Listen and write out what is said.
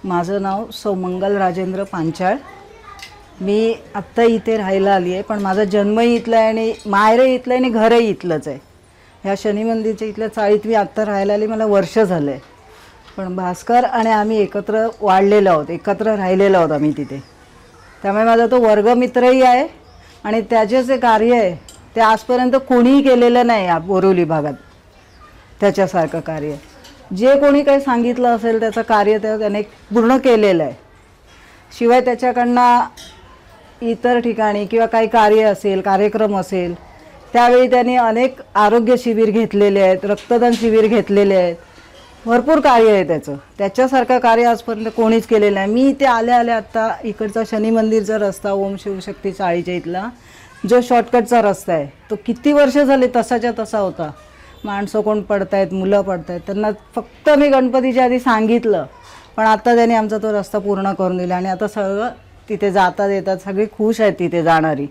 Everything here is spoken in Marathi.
माझं नाव सौमंगल राजेंद्र पांचाळ। मी आत्ता इथे राहायला आली आहे, पण माझा जन्मही इथला आहे आणि माहेरही इथलं आहे आणि घरही इथलंच आहे। ह्या शनी मंदिरच्या इथल्या चाळीत मी आत्ता राहायला आली, मला वर्ष झालं आहे। पण भास्कर आणि आम्ही एकत्र वाढलेलो आहोत, एकत्र राहिलेलो आहोत आम्ही तिथे। त्यामुळे माझा तो वर्गमित्रही आहे आणि त्याचे जे कार्य आहे ते आजपर्यंत कोणीही केलेलं नाही या बोरिवली भागात। त्याच्यासारखं कार्य जे कोणी काही सांगितलं असेल त्याचं कार्य त्याने पूर्ण केलेलं आहे। शिवाय त्याच्याकडनं इतर ठिकाणी किंवा काही कार्य असेल, कार्यक्रम असेल, त्यावेळी त्यांनी अनेक आरोग्य शिबिर घेतलेले आहेत, रक्तदान शिबिर घेतलेले आहेत। भरपूर कार्य आहे त्याचं। त्याच्यासारखं कार्य आजपर्यंत कोणीच केलेलं नाही। मी इथे आल्या आत्ता इकडचा शनी मंदिरचा रस्ता, ओम शिवशक्ती चाळीच्या इथला जो शॉर्टकटचा रस्ता आहे, तो किती वर्ष झाले तसाच्या तसा होता। माणसं कोण पडतायत, मुलं पडतायत, त्यांना फक्त मी गणपतीच्या आधी सांगितलं, पण आता त्यांनी आमचा तो रस्ता पूर्ण करून दिला आणि आता सगळं तिथे जातात येतात, सगळी खुश आहेत तिथे जाणारी।